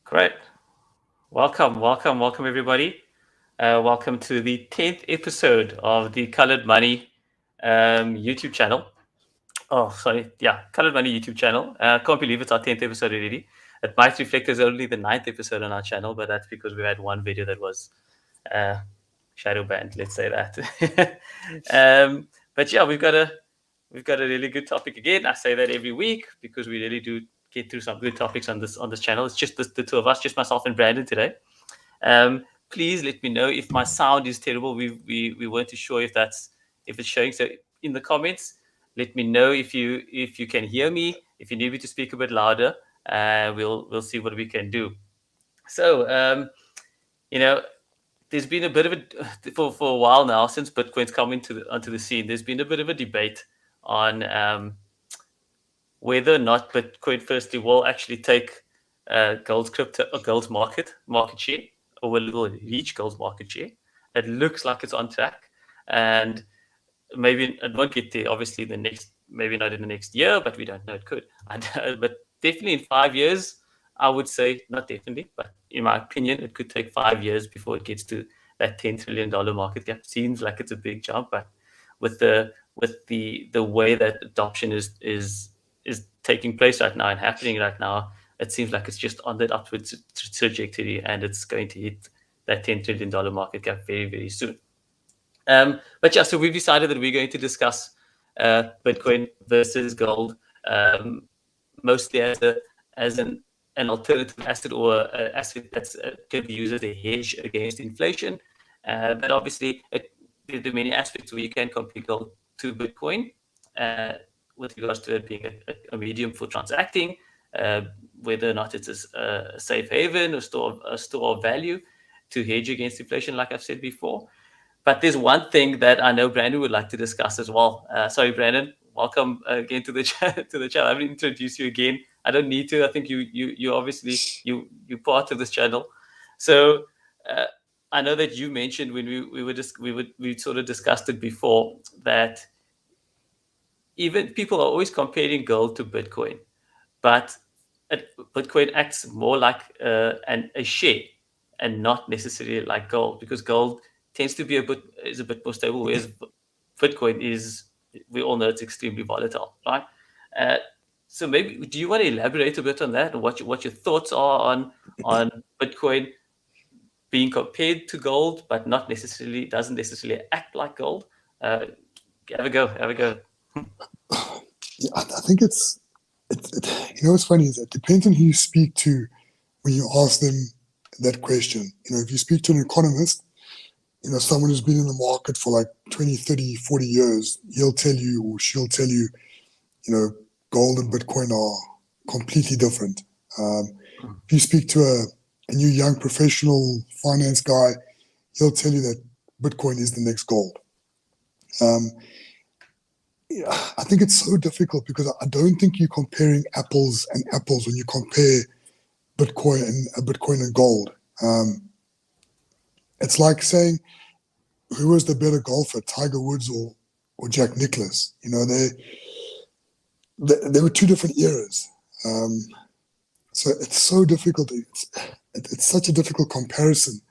Great. Welcome, everybody. Welcome to the 10th episode of the Colored Money YouTube channel. Oh, sorry. Yeah, Colored Money YouTube channel. Can't believe it's our 10th episode already. It might reflect as only the 9th episode on our channel, but that's because we had one video that was uh, shadow banned, let's say that. But yeah, we've got a really good topic again. I say that every week because we really do get through some good topics on this channel. It's just the two of us, just myself and Brandon today. Please let me know if my sound is terrible. We weren't too sure if it's showing. So in the comments, let me know if you can hear me. If you need me to speak a bit louder, we'll see what we can do. So you know, there's been a bit of a for a while now since Bitcoin's come onto the scene. There's been a bit of a debate on whether or not Bitcoin firstly will actually take gold's market share, or will reach gold's market share. It looks like it's on track, and maybe it won't get there. Obviously, maybe not in the next year, but we don't know. It could, but definitely in 5 years, I would say not definitely, but in my opinion, it could take 5 years before it gets to that $10 trillion market cap. Seems like it's a big jump, but with the way that adoption is taking place right now and happening right now, it seems like it's just on that upward trajectory, and it's going to hit that $10 trillion market cap very, very soon. But yeah, so we've decided that we're going to discuss Bitcoin versus gold, mostly as an alternative asset, or an asset that's can be used as a hedge against inflation. But obviously, there are many aspects where you can compare gold to Bitcoin, with regards to it being a medium for transacting, whether or not it's a safe haven, a store of value to hedge against inflation, like I've said before. But there's one thing that I know Brandon would like to discuss as well. Sorry, Brandon. Welcome again to the channel. I haven't introduced you again. I don't need to. I think you obviously you're part of this channel. So I know that you mentioned when we sort of discussed it before, that even people are always comparing gold to Bitcoin, but Bitcoin acts more like a share and not necessarily like gold, because gold tends to be a bit more stable, whereas Bitcoin is, we all know, it's extremely volatile, right? Uh, so maybe, do you want to elaborate a bit on that, and what your thoughts are on Bitcoin being compared to gold, but doesn't necessarily act like gold? Have a go. Yeah, I think it's what's funny is it depends on who you speak to when you ask them that question. If you speak to an economist, someone who's been in the market for like 20, 30, 40 years, he'll tell you, or she'll tell you, gold and Bitcoin are completely different. If you speak to a new young professional finance guy, he'll tell you that Bitcoin is the next gold. I think it's so difficult because I don't think you're comparing apples and apples when you compare Bitcoin and gold. It's like saying, who was the better golfer, Tiger Woods or Jack Nicklaus? They were two different eras. So it's so difficult. It's such a difficult comparison.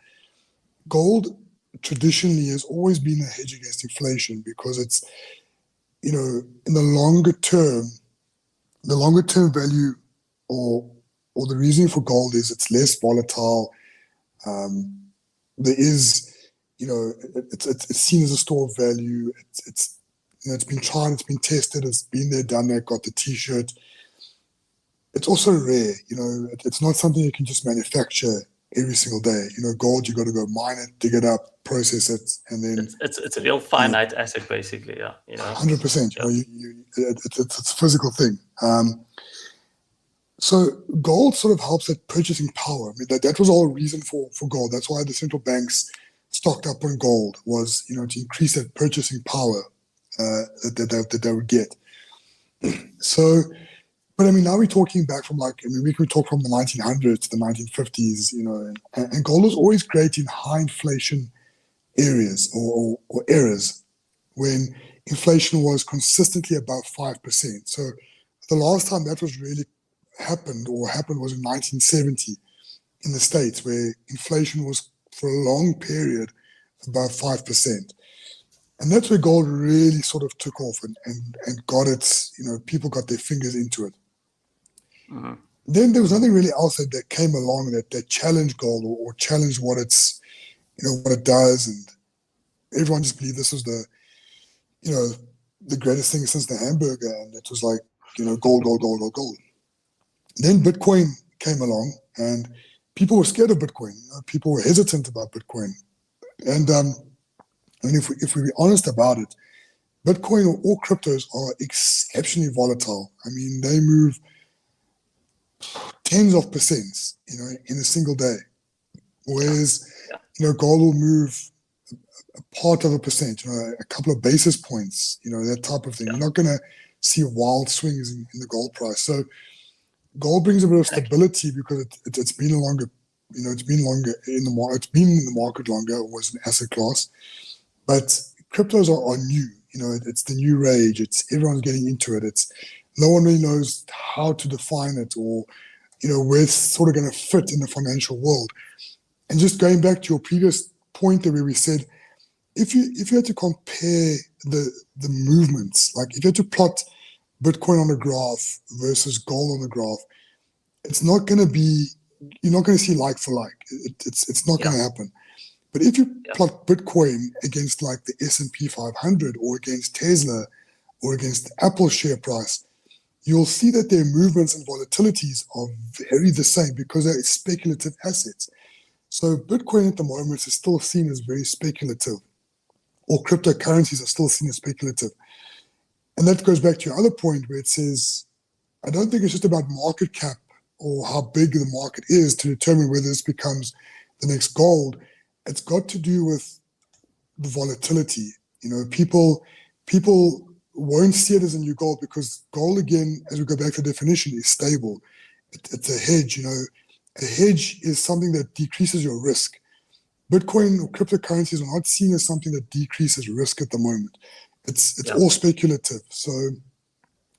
Gold traditionally has always been a hedge against inflation because it's, in the longer term value, or the reason for gold is it's less volatile. There is, it's seen as a store of value. It's been tried, it's been tested, it's been there, done that, got the T-shirt. It's also rare, it's not something you can just manufacture every single day. Gold, you got to go mine it, dig it up, process it, and then it's a real finite asset, basically. Yeah, 100%. It's a physical thing. So gold sort of helps at purchasing power. I mean, that was all reason for gold. That's why the central banks stocked up on gold, was to increase that purchasing power that they would get. So. But I mean, now we're talking back from we could talk from the 1900s to the 1950s, and gold was always great in high inflation areas or eras when inflation was consistently above 5%. So the last time that was really happened was in 1970, in the States, where inflation was for a long period about 5%. And that's where gold really sort of took off and got its, people got their fingers into it. Mm-hmm. Then there was nothing really else that came along that challenged gold or challenged what it's, what it does. And everyone just believed this was the greatest thing since the hamburger. And it was like, gold, gold, gold, gold, gold. Then Bitcoin came along and people were scared of Bitcoin. People were hesitant about Bitcoin. And if we be honest about it, Bitcoin or all cryptos are exceptionally volatile. I mean, they move tens of percents, in a single day. Whereas, gold will move a part of a percent, a couple of basis points, that type of thing. You're not going to see wild swings in the gold price. So gold brings a bit of stability because it's been longer, it's been longer in the market. It's been in the market longer. It was an asset class, but cryptos are new. It's the new rage. It's everyone's getting into it. It's no one really knows how to define it or where it's sort of going to fit in the financial world. And just going back to your previous point there, where we said if you had to compare the movements, like if you had to plot Bitcoin on a graph versus gold on a graph, it's not going to be, you're not going to see like for like. It's not going to happen. But if you plot Bitcoin against like the S&P 500 or against Tesla or against Apple share price, you'll see that their movements and volatilities are very the same because they're speculative assets. So Bitcoin at the moment is still seen as very speculative, or cryptocurrencies are still seen as speculative. And that goes back to your other point where it says, I don't think it's just about market cap or how big the market is to determine whether this becomes the next gold. It's got to do with the volatility. People won't see it as a new gold because gold, again, as we go back to the definition, is stable. It's a hedge. A hedge is something that decreases your risk. Bitcoin or cryptocurrencies are not seen as something that decreases risk at the moment. It's all speculative. So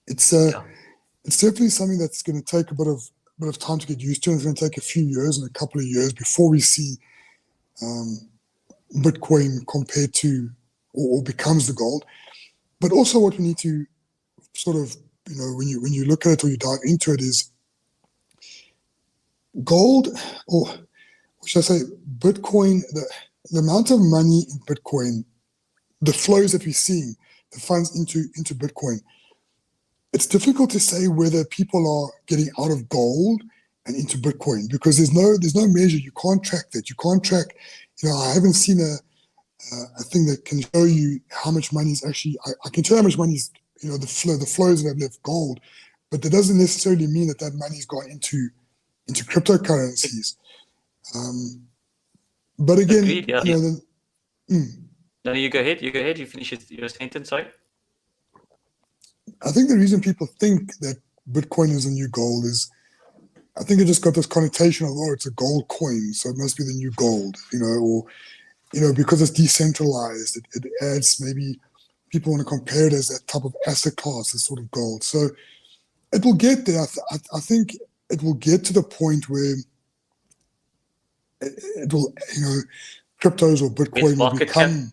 it's definitely something that's going to take a bit of time to get used to. And it's going to take a few years and a couple of years before we see Bitcoin compared to or becomes the gold. But also what we need to sort of, when you look at it or you dive into it is gold, or should I say Bitcoin, the amount of money in Bitcoin, the flows that we're seeing, the funds into Bitcoin, it's difficult to say whether people are getting out of gold and into Bitcoin because there's no measure. You can't track that. You can't track, I haven't seen a thing that can show you how much money is actually, I can tell how much money is, the flows that have left gold, but that doesn't necessarily mean that money's gone into cryptocurrencies. But again, agreed, yeah. No, you go ahead. You finish your sentence, sorry. I think the reason people think that Bitcoin is a new gold is, I think it just got this connotation of, it's a gold coin, so it must be the new gold, or because it's decentralized, it adds, maybe people want to compare it as that type of asset class, as sort of gold. So it will get there. I think it will get to the point where it will, cryptos or Bitcoin will become.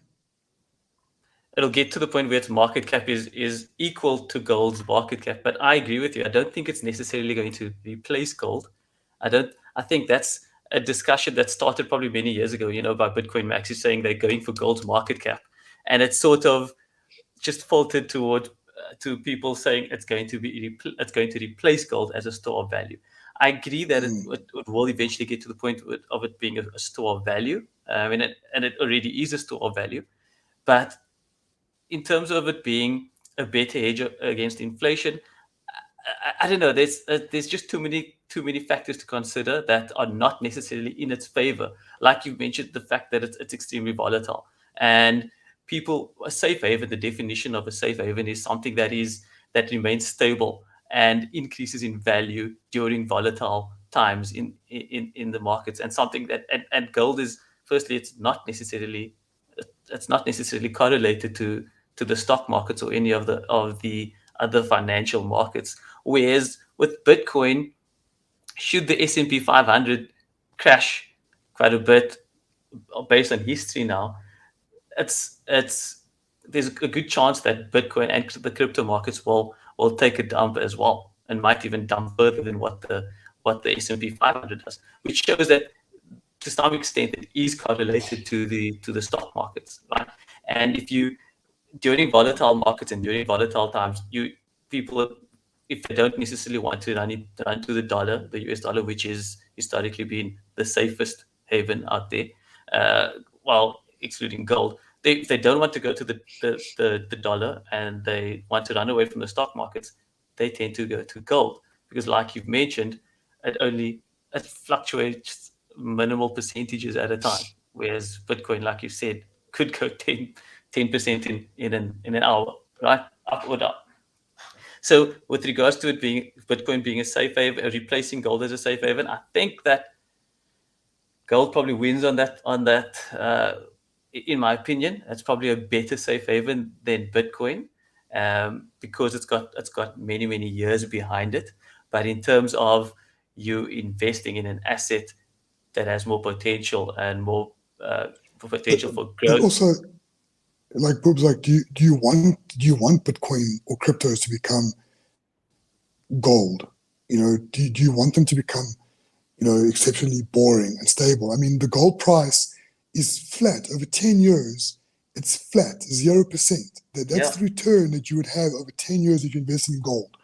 It'll get to the point where its market cap is equal to gold's market cap. But I agree with you. I don't think it's necessarily going to replace gold. I think that's a discussion that started probably many years ago, by Bitcoin Maxi saying they're going for gold's market cap. And it's sort of just faltered toward to people saying it's going to replace gold as a store of value. I agree that it will eventually get to the point of it being a store of value, and it already is a store of value. But in terms of it being a better hedge against inflation, I don't know. There's just too many factors to consider that are not necessarily in its favor. Like you mentioned, the fact that it's extremely volatile, and a safe haven. The definition of a safe haven is something that remains stable and increases in value during volatile times in the markets, and something that and gold is, firstly, it's not necessarily correlated to the stock markets or any of the other financial markets. Whereas with Bitcoin, should the S&P 500 crash quite a bit based on history now, it's there's a good chance that Bitcoin and the crypto markets will take a dump as well, and might even dump further than what the S&P 500 does, which shows that to some extent it is correlated to the stock markets, right? And if you during volatile markets and during volatile times, people, if they don't necessarily want to run to the dollar, the US dollar, which is historically been the safest haven out there, well, excluding gold, if they don't want to go to the dollar and they want to run away from the stock markets, they tend to go to gold because, like you've mentioned, it fluctuates minimal percentages at a time, whereas Bitcoin, like you said, could go 10% in an hour, right? Up or down. So with regards to it being Bitcoin being a safe haven, replacing gold as a safe haven, I think that gold probably wins on that. In my opinion, it's probably a better safe haven than Bitcoin, because it's got many years behind it. But in terms of you investing in an asset that has more potential and more But potential for but growth, also, like Boobs, like do you want Bitcoin or cryptos to become gold? Do you want them to become exceptionally boring and stable? I mean, the gold price is flat over 10 years. It's flat, 0%. That's yeah, the return that you would have over 10 years if you invest in gold.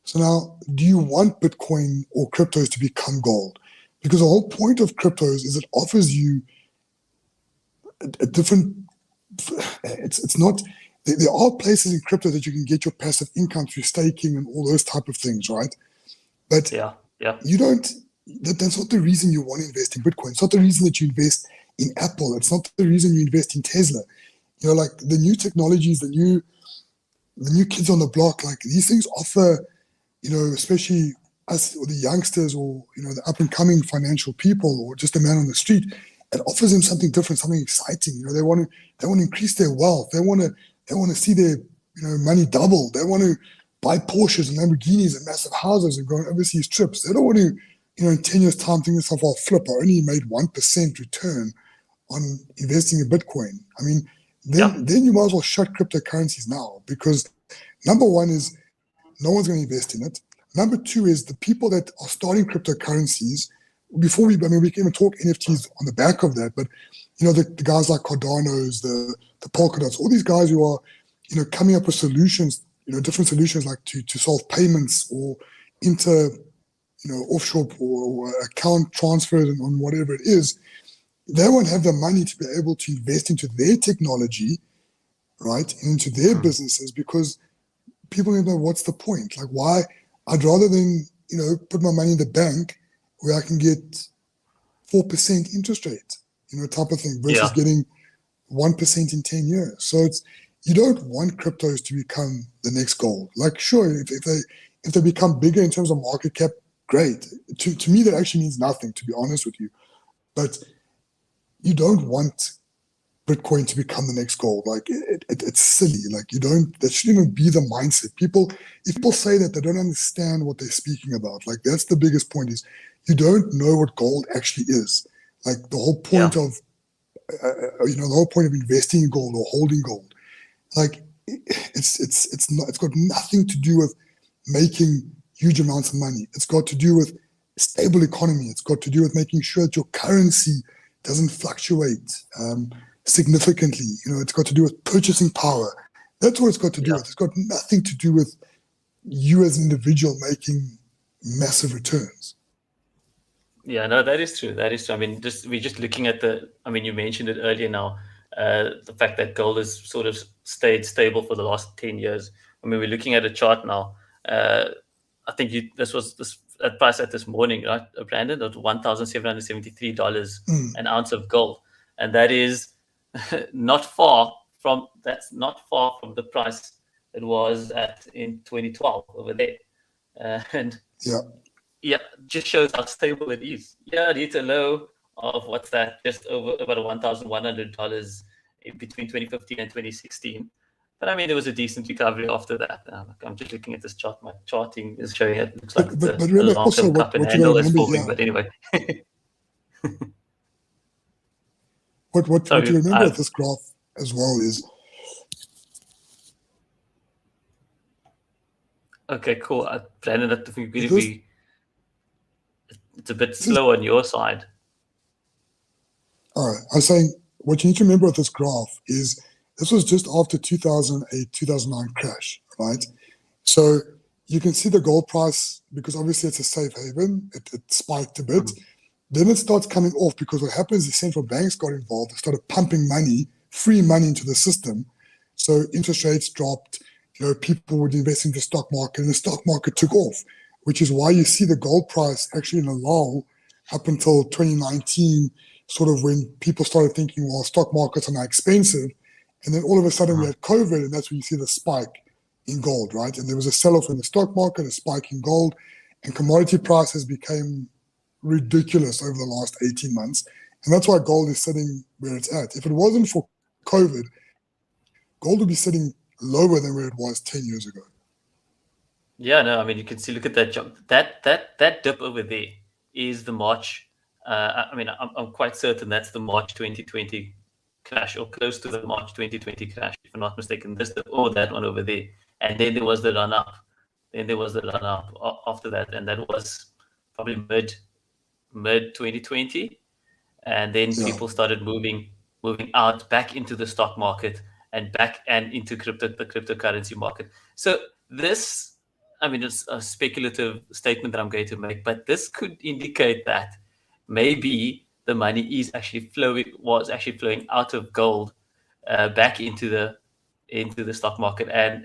So now, do you want Bitcoin or cryptos to become gold? Because the whole point of cryptos is it offers you a different. It's not. There are places in crypto that you can get your passive income through staking and all those type of things, right? But yeah, yeah, you don't. That's not the reason you want to invest in Bitcoin. It's not the reason that you invest in Apple. It's not the reason you invest in Tesla. Like the new technologies, the new kids on the block, like these things offer, especially us or the youngsters or the up and coming financial people or just a man on the street, it offers them something different, something exciting. They want to increase their wealth. They want to see their money double. They want to buy Porsches and Lamborghinis and massive houses and go on overseas trips. They don't want to, in 10 years' time, think to themselves, "I'll flip. I only made 1% return on investing in Bitcoin." I mean, yeah, then you might as well shut cryptocurrencies now, because number one is no one's going to invest in it. Number two is the people that are starting cryptocurrencies. I mean, we can even talk NFTs on the back of that, but the guys like Cardano's, the Polkadots, all these guys who are coming up with solutions, different solutions like to solve payments or inter offshore or account transfers and on whatever it is. They won't have the money to be able to invest into their technology, right, and into their businesses, because people don't know what's the point. Like, why? I'd rather than put my money in the bank where I can get 4% interest rate, type of thing, versus yeah, getting 1% in 10 years. So you don't want cryptos to become the next gold. Like, sure, if they become bigger in terms of market cap, great. To me, that actually means nothing, to be honest with you. But you don't want Bitcoin to become the next gold. Like, it's silly. Like, that shouldn't even be the mindset. If people say that, they don't understand what they're speaking about. Like, that's the biggest point, is you don't know what gold actually is. Like, the whole yeah, point of investing in gold or holding gold, like, it's got nothing to do with making huge amounts of money. It's got to do with stable economy. It's got to do with making sure that your currency doesn't fluctuate significantly. It's got to do with purchasing power. That's what it's got to do yeah. with. It's got nothing to do with you as an individual making massive returns. Yeah, no, that is true. That is true. I mean, we're just looking at I mean, you mentioned it earlier now, the fact that gold has sort of stayed stable for the last 10 years. I mean, we're looking at a chart now. I think this was this price at this morning, right, Brandon, of $1,773 Mm, an ounce of gold. And that is that's not far from the price it was at in 2012 over there. And yeah, yeah, just shows how stable it is. Yeah, it hit a low of what's that, just over about $1,100 in between 2015 and 2016. But I mean, there was a decent recovery after that. I'm just looking at this chart. My charting is showing it looks like but it's but a remember also long-term cup and what you got to handle that's remember forming. here. But anyway, What you Sorry, remember of this graph as well is okay, cool. Brandon, I think this it's a bit this is slow on your side. all right. I was saying what you need to remember of this graph is this was just after 2008 2009 crash, right? So you can see the gold price because obviously it's a safe haven. It spiked a bit. Then it starts coming off because what happens is central banks got involved. They started pumping money, free money into the system. So interest rates dropped. People would invest in the stock market, and the stock market took off, which is why you see the gold price actually in a lull up until 2019, sort of when people started thinking, well, stock markets are now expensive. And then all of a sudden we had COVID, and that's when you see the spike in gold, right? And there was a sell-off in the stock market, a spike in gold, and commodity prices became ridiculous over the last 18 months. And that's why gold is sitting where it's at. If it wasn't for COVID, gold would be sitting lower than where it was 10 years ago. Yeah, no, I mean you can see. Look at that jump. That dip over there is the March. I mean, I'm quite certain that's the March 2020 crash, or close to the March 2020 crash, if I'm not mistaken. This dip, or that one over there, and then there was the run up. Then there was the run up after that, and that was probably mid 2020, and then Yeah. people started moving out back into the stock market and back and into the cryptocurrency market. So this, I mean, it's a speculative statement that I'm going to make, but this could indicate that maybe the money was actually flowing out of gold back into the stock market and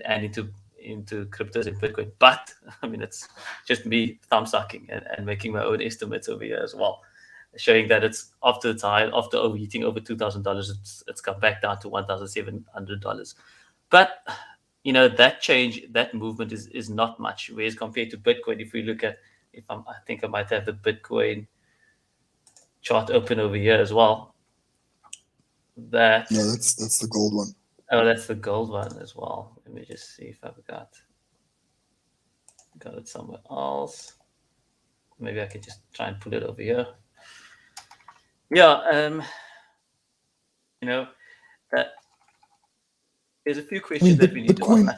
into cryptos and Bitcoin. But I mean, it's just me thumb sucking and making my own estimates over here as well, showing that it's after overheating over $2,000, it's come back down to $1,700. But that movement is not much. Whereas compared to Bitcoin, if we look at, I think I might have the Bitcoin chart open over here as well. No, that's the gold one. Oh, that's the gold one as well. Let me just see if I've got it somewhere else. Maybe I could just try and pull it over here. Yeah, that there's a few questions that we need to ask. Bitcoin.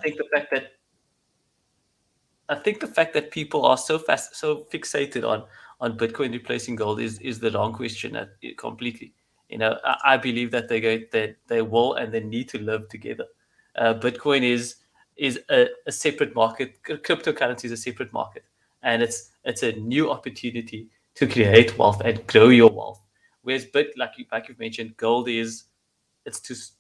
I think the fact that people are so fixated on Bitcoin replacing gold is the wrong question completely. I believe that they will and they need to live together. Bitcoin is a separate market. Cryptocurrency is a separate market, and it's a new opportunity to create wealth and grow your wealth. Whereas like you've mentioned, gold is it's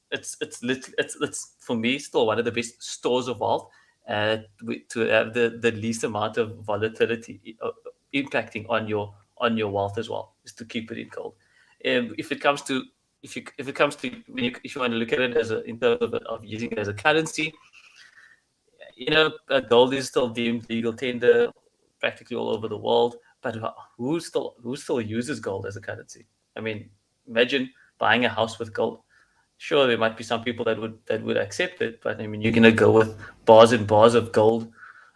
for me still one of the best stores of wealth, to have the least amount of volatility impacting on your wealth as well, is to keep it in gold. If it comes to if it comes to if you want to look at it in terms of using it as a currency, gold is still deemed legal tender practically all over the world. But who still uses gold as a currency? I mean, imagine buying a house with gold. Sure, there might be some people that would accept it, but I mean, you're gonna go with bars and bars of gold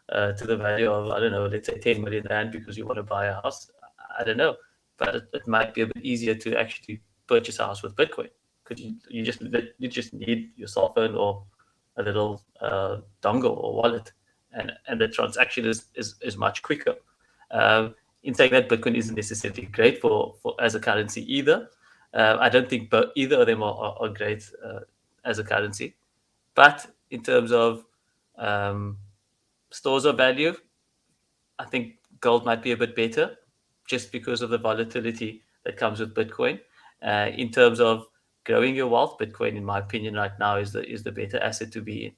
to the value of, I don't know, let's say 10 million rand because you want to buy a house. I don't know, but it might be a bit easier to actually purchase a house with Bitcoin, because you just need your cell phone or a little dongle or wallet, and the transaction is much quicker. In saying that, Bitcoin isn't necessarily great for as a currency either. I don't think either of them are great as a currency. But in terms of stores of value, I think gold might be a bit better, just because of the volatility that comes with Bitcoin. In terms of growing your wealth, Bitcoin, in my opinion, right now is the better asset to be in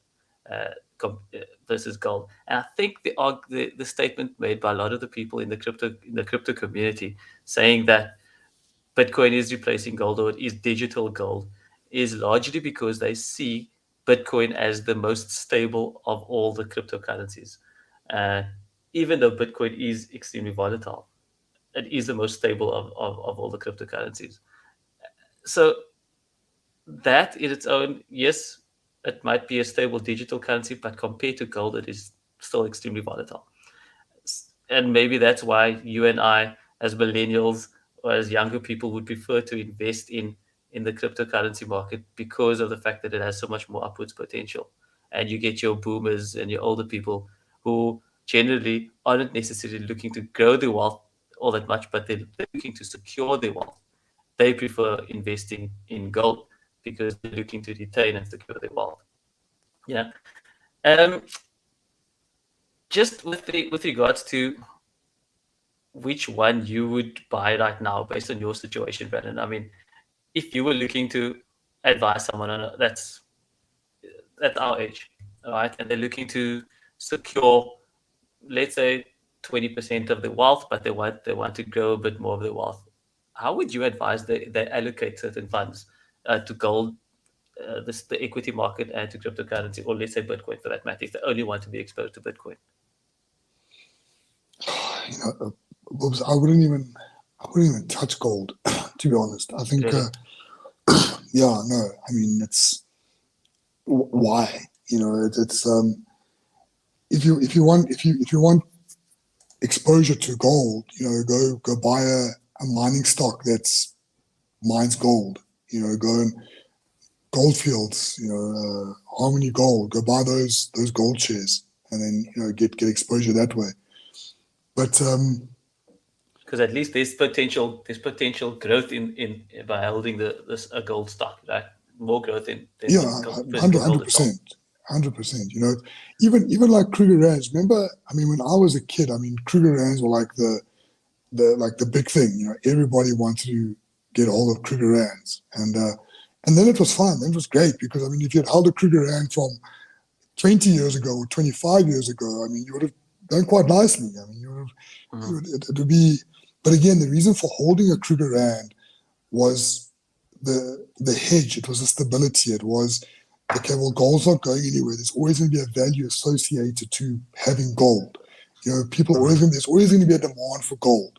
versus gold. And I think the statement made by a lot of the people in the crypto community, saying that Bitcoin is replacing gold, or it is digital gold, is largely because they see Bitcoin as the most stable of all the cryptocurrencies. Uh, Even though Bitcoin is extremely volatile, it is the most stable of all the cryptocurrencies. So that in its own, yes, it might be a stable digital currency, but compared to gold, it is still extremely volatile. And maybe that's why you and I, as millennials or as younger people, would prefer to invest in the cryptocurrency market because of the fact that it has so much more upwards potential. And you get your boomers and your older people who generally aren't necessarily looking to grow their wealth all that much, but they're looking to secure their wealth. They prefer investing in gold because they're looking to retain and secure their wealth. Yeah. Um, just with regards to which one you would buy right now based on your situation, Brandon. I mean, if you were looking to advise someone on that's our age, right, and they're looking to secure, let's say, 20% of their wealth, but they want to grow a bit more of their wealth. How would you advise they allocate certain funds to gold, the equity market, and to cryptocurrency, or let's say Bitcoin for that matter, if they only want to be exposed to Bitcoin? You know, Bobs, I wouldn't even touch gold, to be honest. I think, Really? yeah, no. I mean, it's why. You know, it's if you want exposure to gold, you know, go buy a mining stock that's mines gold. You know, go and Goldfields, you know, Harmony Gold. Go buy those gold shares, and then, you know, get exposure that way. But because at least there's potential growth in by holding this a gold stock, right? More growth than yeah, physical gold itself. 100%. You know, even like Kruger Rands. Remember, I mean, when I was a kid, I mean, Kruger Rands were like the big thing. You know, everybody wanted to get a hold of Kruger Rands, and then it was fun. Then it was great because, I mean, if you had held a Kruger Rand from 20 years ago or 25 years ago, I mean, you would have done quite nicely. I mean, it would be. But again, the reason for holding a Kruger Rand was the hedge. It was the stability. It was, okay, well, gold's not going anywhere. There's always going to be a value associated to having gold. You know, there's always going to be a demand for gold.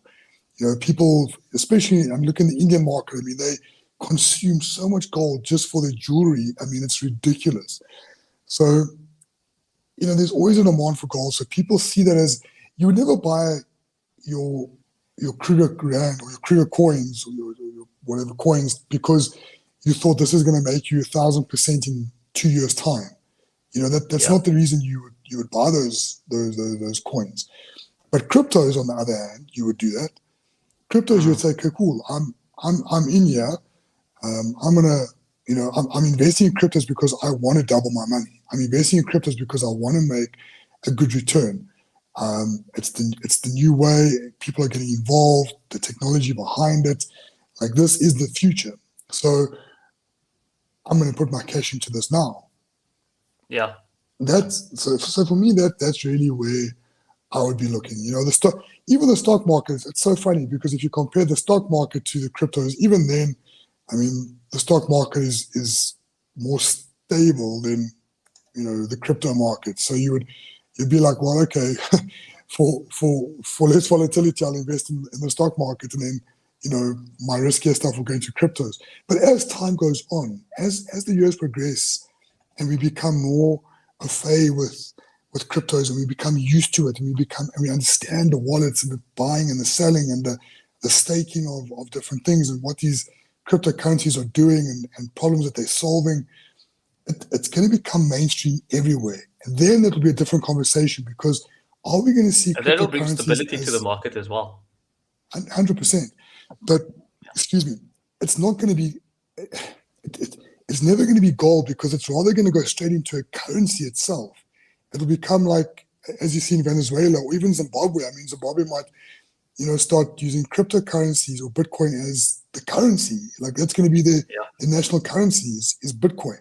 You know, people, especially, I'm looking at the Indian market. I mean, they consume so much gold just for their jewelry. I mean, it's ridiculous. So, you know, there's always a demand for gold. So people see that as, you would never buy your Kruger Rand or your Kruger coins or your whatever coins because you thought this is going to make you 1,000% in 2 years' time. You know, that's not the reason you would buy those coins. But cryptos, on the other hand, you would do that. Cryptos, you would say, okay, cool. I'm in here. I'm gonna, you know, I'm investing in cryptos because I want to double my money. I'm investing in cryptos because I want to make a good return. It's the new way. People are getting involved. The technology behind it, like, this is the future. So I'm going to put my cash into this now. Yeah. That's so for me, that's really where I would be looking. You know, even the stock market. It's so funny because if you compare the stock market to the cryptos, even then, I mean, the stock market is more stable than, you know, the crypto market. So you'd be like, well, okay, for less volatility, I'll invest in the stock market, and then, you know, my riskier stuff will go into cryptos. But as time goes on, as the years progress, and we become more au fait with cryptos, and we become used to it, and we understand the wallets and the buying and the selling and the staking of different things and what these cryptocurrencies are doing and problems that they're solving, it's going to become mainstream everywhere. And then it'll be a different conversation, because are we going to see And that'll bring cryptocurrencies stability to the market as well. 100%. But, excuse me, it's not going to be, it's never going to be gold, because it's rather going to go straight into a currency itself. It'll become like, as you see in Venezuela or even Zimbabwe. I mean, Zimbabwe might, you know, start using cryptocurrencies or Bitcoin as the currency. Like, that's going to be the national currency is Bitcoin.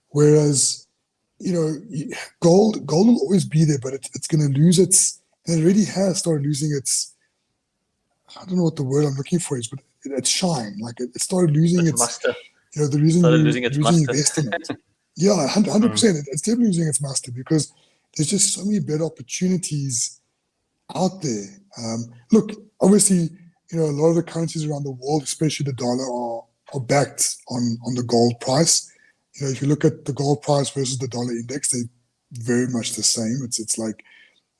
Whereas, you know, gold will always be there, but it's going to lose its, and it already has started losing its, I don't know what the word I'm looking for is, but its shine. Like, it started losing its muster. You know, the reason you invest in it. Yeah, 100%. It's definitely losing its master, because there's just so many better opportunities out there. Look, obviously, you know, a lot of the currencies around the world, especially the dollar, are backed on the gold price. You know, if you look at the gold price versus the dollar index, they're very much the same. It's like,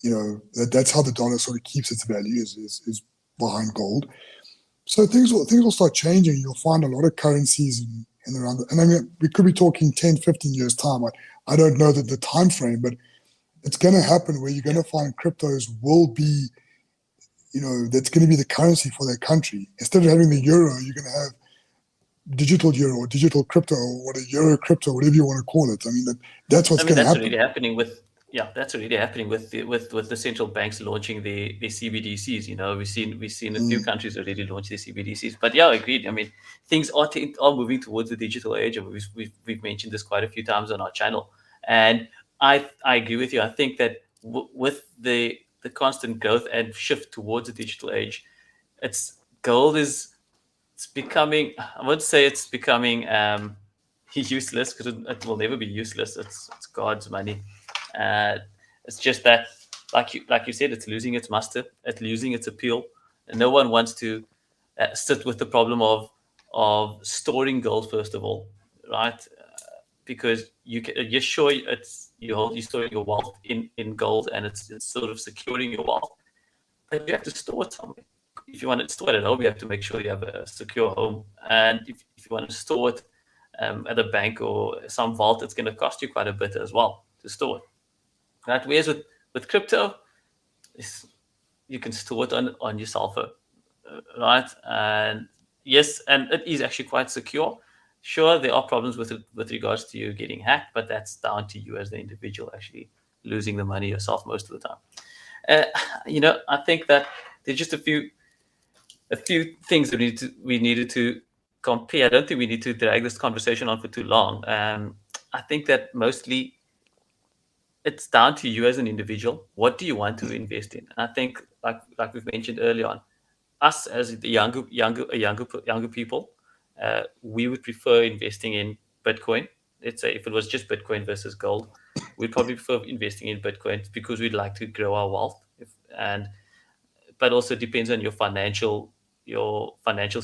you know, that's how the dollar sort of keeps its value is behind gold. So things will start changing. You'll find a lot of currencies in around, and I mean, we could be talking 10, 15 years time. I don't know the time frame, but it's going to happen where you're going to find cryptos will be, that's going to be the currency for their country. Instead of having the euro, you're going to have digital euro or digital crypto or what a euro crypto, whatever you want to call it. I mean, that's what's I mean, going to that's happen. already happening with that's already happening with the central banks launching the CBDCs. We've seen a few countries already launch their CBDCs. But yeah, I agreed. I mean, things are moving towards the digital age, and we've mentioned this quite a few times on our channel. And I agree with you. I think that with the constant growth and shift towards the digital age, gold is it's becoming. I would say it's becoming useless because it will never be useless. It's God's money. Uh, it's just that, like you said, it's losing its muster. It's losing its appeal. And no one wants to sit with the problem of storing gold first of all, right? Because you're sure you're storing your wealth in gold, and it's sort of securing your wealth, but you have to store it somewhere. If you want to store it at home, you have to make sure you have a secure home. And if you want to store it at a bank or some vault, it's going to cost you quite a bit as well to store it. Right? Whereas with crypto, you can store it on your cell phone, right? And yes, and it is actually quite secure. Sure, there are problems with regards to you getting hacked, but that's down to you as the individual actually losing the money yourself most of the time. I think that there's just a few things that we needed to compare. I don't think we need to drag this conversation on for too long. I think that mostly it's down to you as an individual. What do you want to invest in? And I think, like we've mentioned early on, us as the younger people, we would prefer investing in Bitcoin. Let's say if it was just Bitcoin versus gold, we'd probably prefer investing in Bitcoin because we'd like to grow our wealth. But also it depends on your financial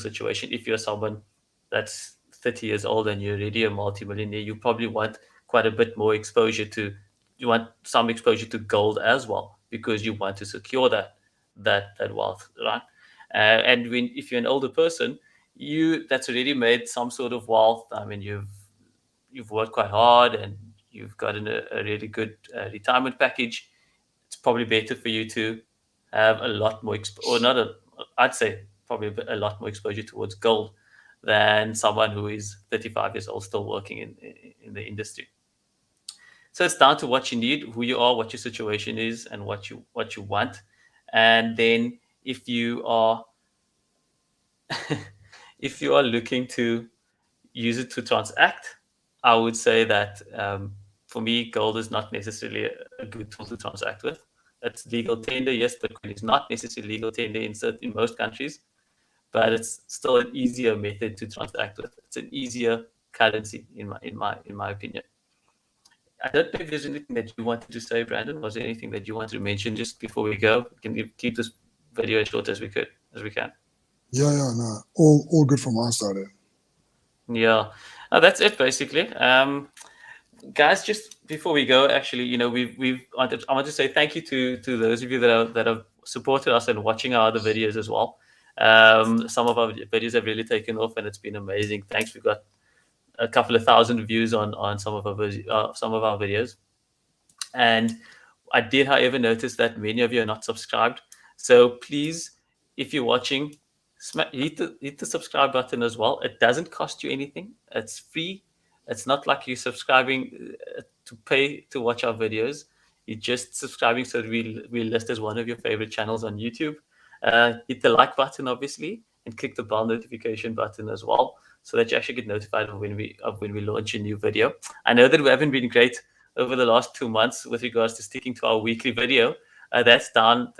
situation. If you're someone that's 30 years old and you're already a multimillionaire, you probably want quite a bit more exposure to you want some exposure to gold as well because you want to secure that wealth, right? And if you're an older person, you that's already made some sort of wealth. I mean, you've worked quite hard and you've gotten a really good retirement package. It's probably better for you to have a lot more, or not I'd say probably a lot more exposure towards gold than someone who is 35 years old still working in the industry. So it's down to what you need, who you are, what your situation is, and what you want. And then if you are if you are looking to use it to transact, I would say that for me, gold is not necessarily a good tool to transact with. It's legal tender, yes. Bitcoin is not necessarily legal tender in most countries, but it's still an easier method to transact with. It's an easier currency in my opinion. I don't know if there's anything that you wanted to say, Brandon. Was there anything that you wanted to mention just before we go? We can keep this video as short as we can. Yeah, no, all good from our side. Yeah, that's it basically. Guys, just before we go, actually, I want to say thank you to those of you that have supported us and watching our other videos as well. Some of our videos have really taken off, and it's been amazing. Thanks. We've got a couple of thousand views on some of our videos, and I did, however, notice that many of you are not subscribed. So please, if you're watching, hit the subscribe button as well. It doesn't cost you anything. It's free. It's not like you're subscribing to pay to watch our videos. You're just subscribing so that we list as one of your favorite channels on YouTube. Hit the like button, obviously, and click the bell notification button as well, so that you actually get notified of when we launch a new video. I know that we haven't been great over the last 2 months with regards to sticking to our weekly video. That's done.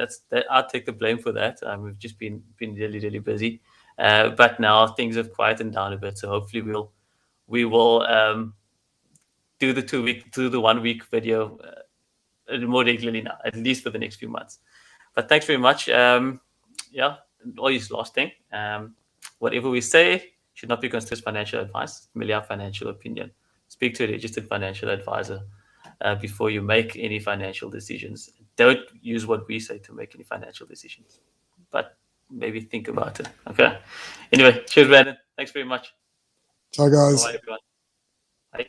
I'll take the blame for that. We've just been really, really busy, but now things have quietened down a bit. So hopefully we will do the 1 week video more regularly now, at least for the next few months. But thanks very much. Yeah, always last thing. Whatever we say should not be considered financial advice. It's merely our financial opinion. Speak to a registered financial advisor before you make any financial decisions. Don't use what we say to make any financial decisions. But maybe think about it. Okay. Anyway, cheers, Brandon. Thanks very much. Ciao, Bye, guys. everyone. Bye.